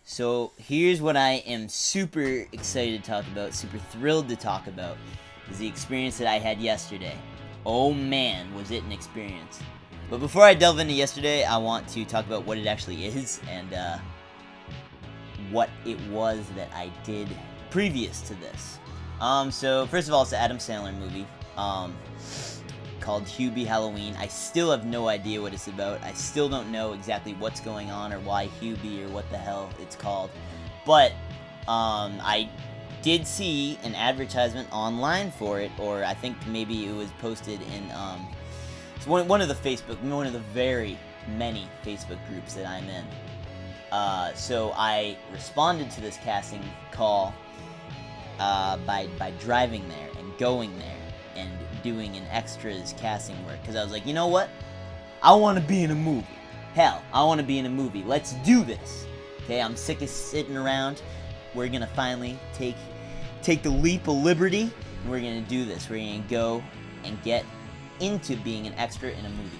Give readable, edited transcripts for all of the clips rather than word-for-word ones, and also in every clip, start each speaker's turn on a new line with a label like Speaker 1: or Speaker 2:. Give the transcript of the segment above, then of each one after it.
Speaker 1: So here's what I am super excited to talk about, super thrilled to talk about, is the experience that I had yesterday. Oh man, was it an experience. But before I delve into yesterday, I want to talk about what it actually is and what it was that I did previous to this. So first of all, it's an Adam Sandler movie called Hubie Halloween. I still have no idea what it's about. I still don't know exactly what's going on or why Hubie or what the hell it's called. But I did see an advertisement online for it, or I think maybe it was posted in one of the very many Facebook groups that I'm in. So I responded to this casting call by driving there and going there and doing an ExtraS casting work, because I was like, you know what? I want to be in a movie. Hell, I want to be in a movie. Let's do this. Okay, I'm sick of sitting around. We're gonna finally take the leap of liberty, and we're gonna do this. We're gonna go and get into being an extra in a movie.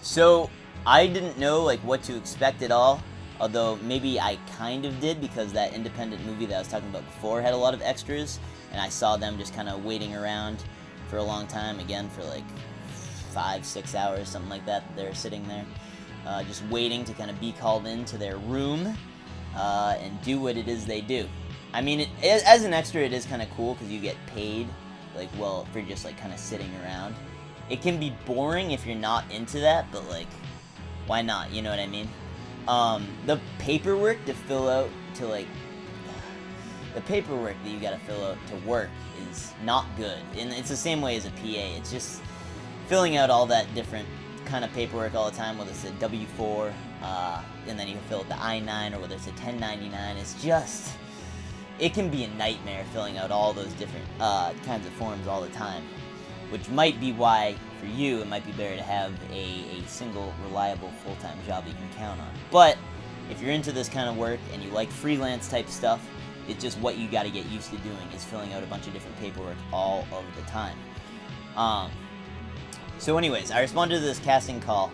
Speaker 1: So I didn't know what to expect at all, although maybe I kind of did, because that independent movie that I was talking about before had a lot of extras, and I saw them just kind of waiting around for a long time, again for 5-6 hours, something like that. They're sitting there just waiting to kind of be called into their room and do what it is they do. I mean, as an extra, it is kind of cool because you get paid, for just kind of sitting around. It can be boring if you're not into that, but why not? You know what I mean? The paperwork to fill out to the paperwork that you gotta fill out to work is not good, and it's the same way as a PA. It's just filling out all that different kind of paperwork all the time, whether it's a W-4, and then you can fill out the I-9, or whether it's a 1099. It's just, it can be a nightmare filling out all those different kinds of forms all the time, which might be why, for you, it might be better to have a single, reliable, full-time job you can count on. But if you're into this kind of work and you like freelance type stuff, it's just what you got to get used to doing, is filling out a bunch of different paperwork all of the time. So anyways, I responded to this casting call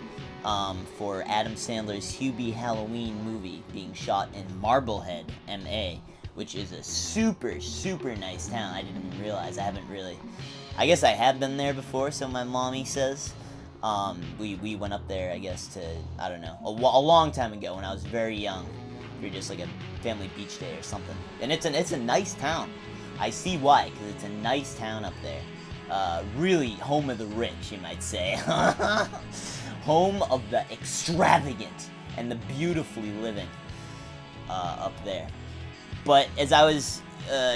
Speaker 1: for Adam Sandler's Hubie Halloween movie being shot in Marblehead, MA, which is a super, super nice town. I didn't even realize. I guess I have been there before, so my mommy says. We went up there, I guess, to, I don't know, a long time ago when I was very young. You're just a family beach day or something. And it's a nice town. I see why, because it's a nice town up there. Really home of the rich, you might say. Home of the extravagant and the beautifully living up there. But as I was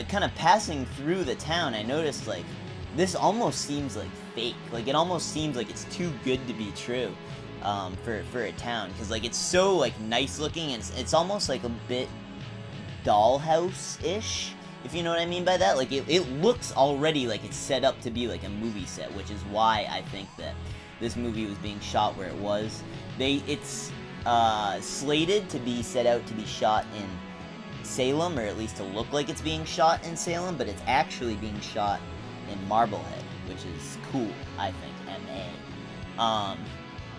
Speaker 1: kind of passing through the town, I noticed this almost seems fake. It almost seems like it's too good to be true. For a town, because it's so nice looking, and it's almost a bit dollhouse-ish, if you know what I mean by that. It looks already like it's set up to be a movie set, which is why I think that this movie was being shot where it was. It's slated to be set out to be shot in Salem, or at least to look like it's being shot in Salem, but it's actually being shot in Marblehead, which is cool, I think, MA.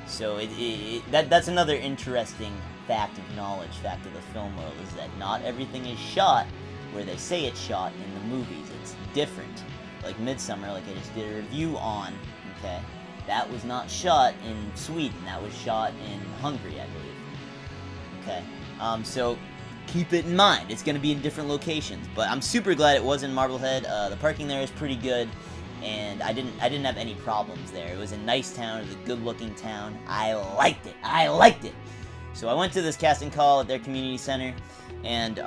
Speaker 1: So that's another interesting fact of the film world, is that not everything is shot where they say it's shot in the movies. It's different. Like Midsummer, I just did a review on, okay? That was not shot in Sweden. That was shot in Hungary, I believe. Okay? So keep it in mind. It's going to be in different locations. But I'm super glad it was in Marblehead. The parking there is pretty good. And I didn't have any problems there. It was a nice town. It was a good-looking town. I liked it. So I went to this casting call at their community center, and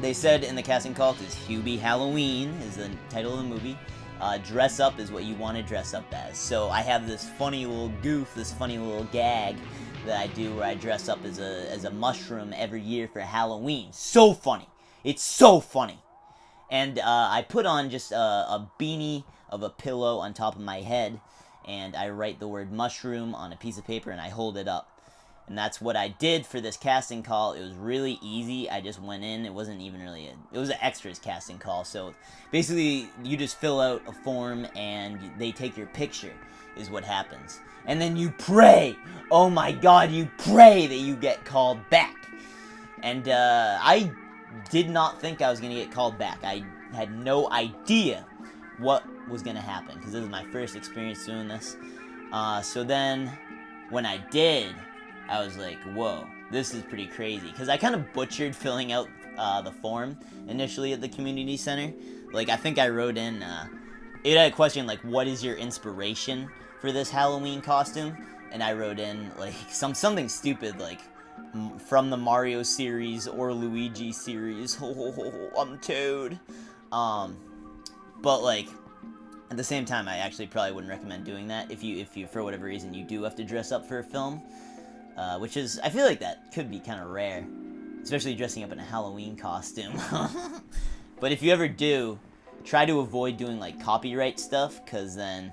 Speaker 1: they said in the casting call, because Hubie Halloween is the title of the movie, dress up as what you want to dress up as. So I have this funny little goof, this funny little gag that I do where I dress up as a mushroom every year for Halloween. So funny. It's so funny. And I put on just a beanie of a pillow on top of my head, and I write the word mushroom on a piece of paper and I hold it up. And that's what I did for this casting call. It was really easy. I just went in. It wasn't even really it was an ExtraS casting call. So basically, you just fill out a form and they take your picture, is what happens. And then you pray. Oh my God, you pray that you get called back. And I did not think I was going to get called back. I had no idea what was going to happen because this is my first experience doing this. So then when I did, I was like, whoa, this is pretty crazy. Because I kind of butchered filling out the form initially at the community center. Like, I think I wrote in, it had a question like, what is your inspiration for this Halloween costume? And I wrote in, like, something stupid, like, from the Mario series or Luigi series. Ho, ho, ho, ho, I'm Toad. But, like, at the same time, I actually probably wouldn't recommend doing that if you, for whatever reason, you do have to dress up for a film. Which is, I feel like that could be kind of rare, especially dressing up in a Halloween costume. But if you ever do, try to avoid doing, like, copyright stuff, because then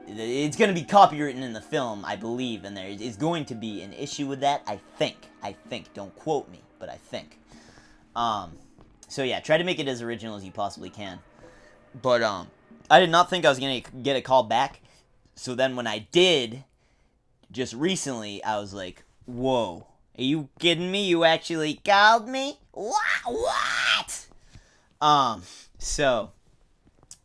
Speaker 1: it's going to be copywritten in the film, I believe, and there is going to be an issue with that, I think. Don't quote me, but I think. So yeah, try to make it as original as you possibly can. But, I did not think I was going to get a call back, so then when I did, just recently, I was like, whoa, are you kidding me? You actually called me? What? So,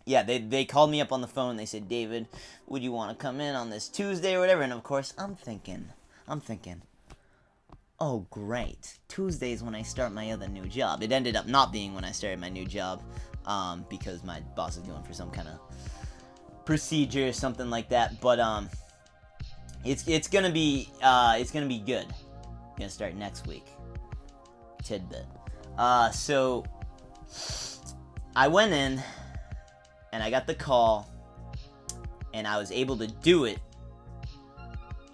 Speaker 1: yeah, they called me up on the phone. They said, David, would you want to come in on this Tuesday or whatever? And of course, I'm thinking, oh, great. Tuesday's when I start my other new job. It ended up not being when I started my new job, because my boss is going for some kind of procedure or something like that. But, It's gonna be good. Gonna start next week. Tidbit. So I went in and I got the call and I was able to do it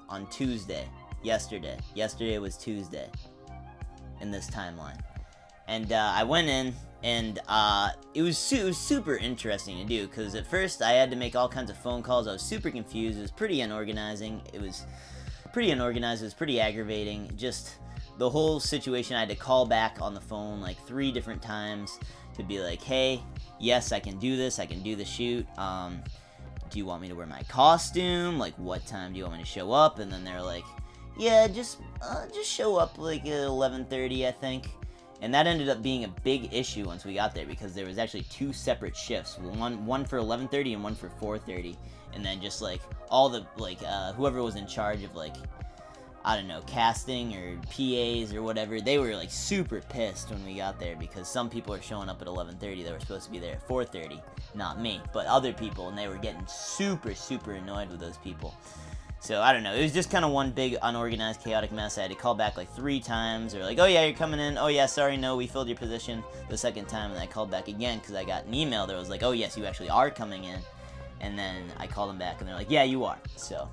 Speaker 1: on Tuesday. Yesterday. Yesterday was Tuesday in this timeline. And I went in and it was super interesting to do because at first I had to make all kinds of phone calls. I was super confused. It was pretty unorganized. It was pretty aggravating. Just the whole situation. I had to call back on the phone like 3 different times to be like, hey, yes, I can do this. I can do the shoot. Do you want me to wear my costume? Like, what time do you want me to show up? And then they're like, yeah, just show up like at 11:30, I think. And that ended up being a big issue once we got there because there was actually 2 separate shifts, one for 11:30 and one for 4:30, and then just like all the whoever was in charge of like, I don't know, casting or PAs or whatever, they were like super pissed when we got there because some people are showing up at 11:30 that were supposed to be there at 4:30, not me, but other people, and they were getting super annoyed with those people. So, I don't know, it was just kind of one big unorganized, chaotic mess. I had to call back like 3 times. They're like, oh yeah, you're coming in. Oh yeah, sorry, no, we filled your position the second time. And I called back again because I got an email that was like, oh yes, you actually are coming in. And then I called them back and they're like, yeah, you are. So,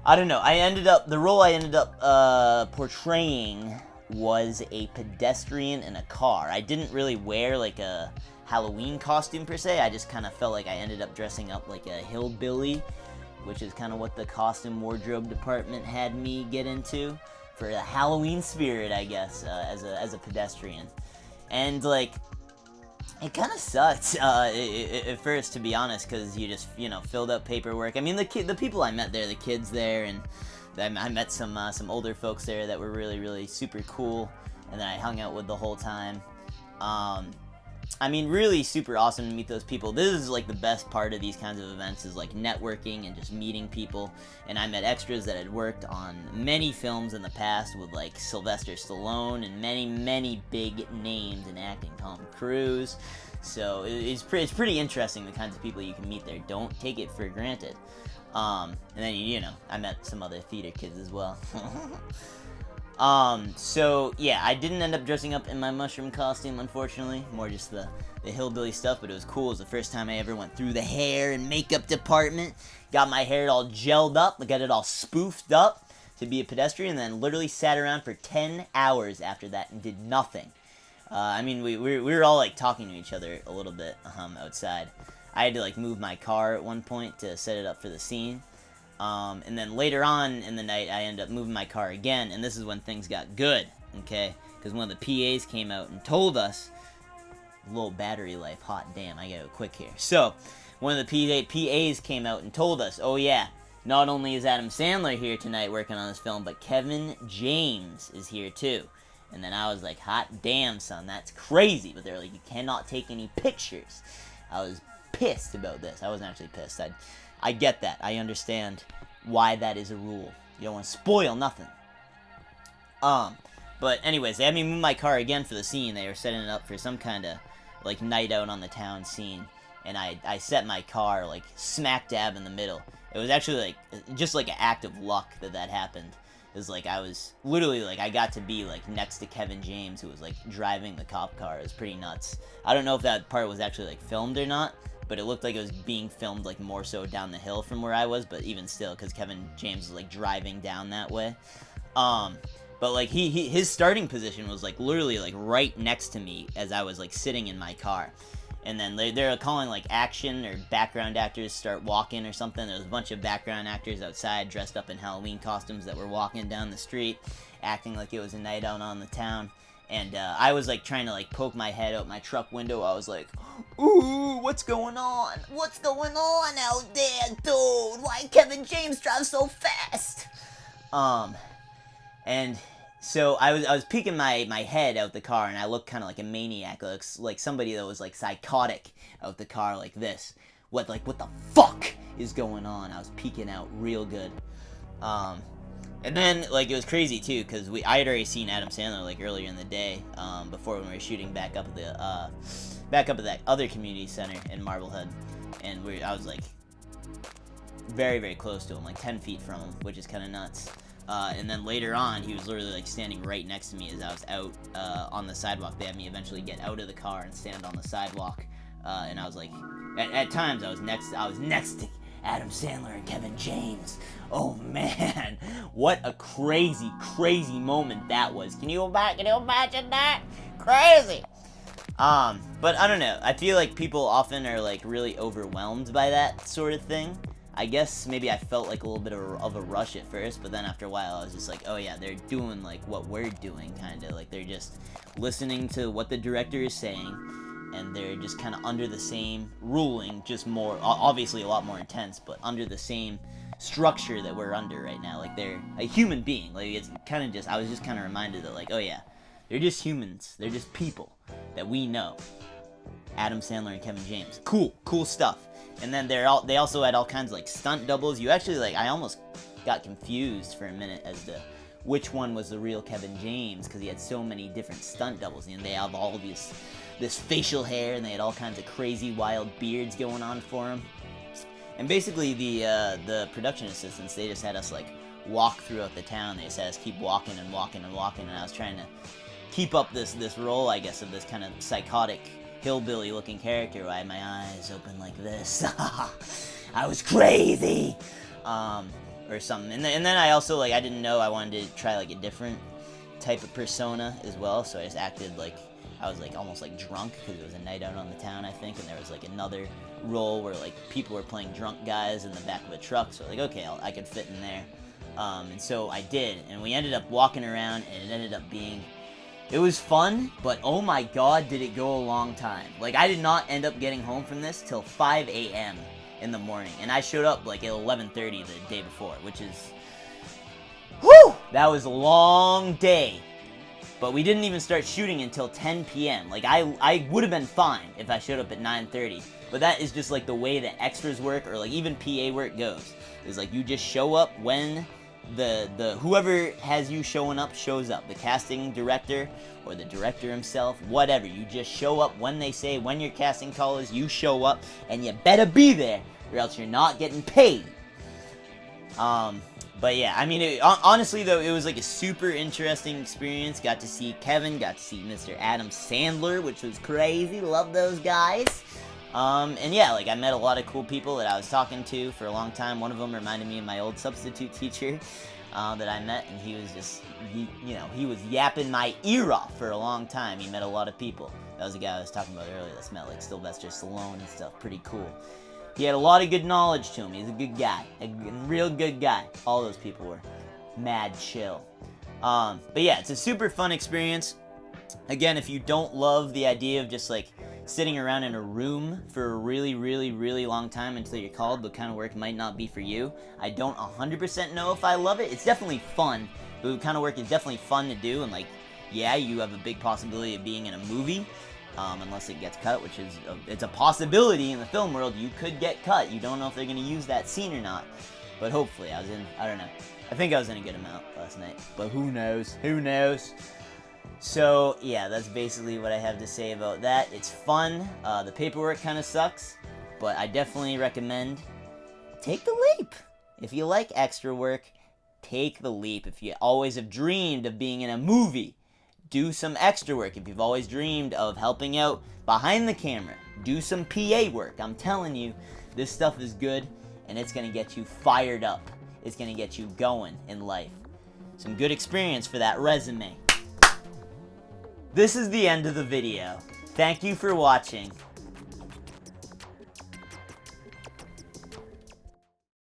Speaker 1: I don't know. The role I ended up portraying was a pedestrian in a car. I didn't really wear like a Halloween costume per se. I just kind of felt like I ended up dressing up like a hillbilly, which is kind of what the costume wardrobe department had me get into for the Halloween spirit, I guess, as a pedestrian. And like, it kind of sucked at first, to be honest, because you just filled out paperwork. I mean, the people I met there, the kids there, and I met some older folks there that were really super cool, and then I hung out with the whole time. I mean, really super awesome to meet those people. This is like the best part of these kinds of events is like networking and just meeting people. And I met extras that had worked on many films in the past with like Sylvester Stallone and many big names in acting, Tom Cruise. So it's pretty interesting the kinds of people you can meet there. Don't take it for granted. And then I met some other theater kids as well. So yeah, I didn't end up dressing up in my mushroom costume, unfortunately. More just the hillbilly stuff, but it was cool. It was the first time I ever went through the hair and makeup department. Got my hair all gelled up, got it all spoofed up to be a pedestrian, and then literally sat around for 10 hours after that and did nothing. I mean, we were all like talking to each other a little bit outside. I had to like move my car at one point to set it up for the scene. And then later on in the night, I ended up moving my car again, and this is when things got good, okay? Because one of the PAs came out and told us, low battery life, hot damn, I gotta go quick here. So, one of the PAs came out and told us, oh yeah, not only is Adam Sandler here tonight working on this film, but Kevin James is here too. And then I was like, hot damn, son, that's crazy. But they're like, you cannot take any pictures. I was pissed about this. I wasn't actually pissed. I get that. I understand why that is a rule. You don't want to spoil nothing. But anyways, they had me move my car again for the scene. They were setting it up for some kind of like night out on the town scene. And I set my car like smack dab in the middle. It was actually like just like an act of luck that happened. It was like I was literally like I got to be like next to Kevin James, who was like driving the cop car. It was pretty nuts. I don't know if that part was actually like filmed or not, but it looked like it was being filmed like more so down the hill from where I was, but even still, because Kevin James was like driving down that way. But like his starting position was like literally like right next to me as I was like sitting in my car. And then they're calling like action or background actors start walking or something. There was a bunch of background actors outside dressed up in Halloween costumes that were walking down the street, acting like it was a night out on the town. And I was like trying to like poke my head out my truck window. I was like, ooh, what's going on? What's going on out there, dude? Why Kevin James drives so fast? And so I was peeking my head out the car, and I looked kind of like a maniac, like somebody that was like psychotic out the car like this. What the fuck is going on? I was peeking out real good. And then like it was crazy too, because I had already seen Adam Sandler like earlier in the day, before when we were shooting back up at that other community center in Marblehead, and I was like very, very close to him, like 10 feet from him, which is kind of nuts. And then later on, he was literally like standing right next to me as I was out on the sidewalk. They had me eventually get out of the car and stand on the sidewalk. And I was like, at times I was next to Adam Sandler and Kevin James. Oh man, what a crazy, crazy moment that was. Can you imagine that? Crazy. But I don't know. I feel like people often are like really overwhelmed by that sort of thing. I guess maybe I felt like a little bit of a rush at first, but then after a while I was just like, oh yeah, they're doing like what we're doing, kind of. Like they're just listening to what the director is saying, and they're just kind of under the same ruling, just more, obviously a lot more intense, but under the same structure that we're under right now. Like they're a human being. Like it's kind of just, I was just kind of reminded that like, oh yeah, they're just humans. They're just people that we know. Adam Sandler and Kevin James. Cool stuff. And then they also had all kinds of like stunt doubles. You actually like, I almost got confused for a minute as to which one was the real Kevin James, because he had so many different stunt doubles. And they have all of this facial hair, and they had all kinds of crazy wild beards going on for him. And basically the production assistants, they just had us like walk throughout the town. They just had us keep walking and walking and walking, and I was trying to keep up this role, I guess, of this kind of psychotic hillbilly looking character. I had my eyes open like this. I was crazy, or something. And then I also like, I didn't know I wanted to try like a different type of persona as well, so I just acted like I was like almost like drunk, because it was a night out on the town, I think, and there was like another role where like people were playing drunk guys in the back of a truck, so like, okay, I could fit in there. And so I did, and we ended up walking around, and it ended up being, it was fun, but oh my god, did it go a long time. Like, I did not end up getting home from this till 5 a.m. in the morning, and I showed up like at 11:30 the day before, which is, whew, that was a long day. But we didn't even start shooting until 10 p.m. Like, I would have been fine if I showed up at 9:30, but that is just like the way that extras work, or like even PA work goes. Is like, you just show up when the whoever has you showing up shows up. The casting director or the director himself, whatever. You just show up when they say, when your casting call is, you show up, and you better be there, or else you're not getting paid. But yeah, I mean, honestly though, it was like a super interesting experience. Got to see Kevin, got to see Mr. Adam Sandler, which was crazy. Love those guys. And yeah, like I met a lot of cool people that I was talking to for a long time. One of them reminded me of my old substitute teacher that I met, and he was just, he was yapping my ear off for a long time. He met a lot of people. That was the guy I was talking about earlier that smelled like Sylvester Stallone and stuff. Pretty cool. He had a lot of good knowledge to him. He's a good guy. A real good guy. All those people were mad chill. But yeah, it's a super fun experience. Again, if you don't love the idea of just like sitting around in a room for a really, really, really long time until you're called, the kind of work might not be for you. I don't 100% know if I love it. It's definitely fun. The kind of work is definitely fun to do, and like, yeah, you have a big possibility of being in a movie. Unless it gets cut, which is it's a possibility in the film world. You could get cut. You don't know if they're going to use that scene or not. But hopefully, I don't know. I think I was in a good amount last night. But who knows? Who knows? So, yeah, that's basically what I have to say about that. It's fun. The paperwork kind of sucks. But I definitely recommend take the leap. If you like extra work, take the leap. If you always have dreamed of being in a movie, do some extra work. If you've always dreamed of helping out behind the camera, do some PA work. I'm telling you, this stuff is good, and it's going to get you fired up. It's going to get you going in life. Some good experience for that resume. This is the end of the video. Thank you for watching.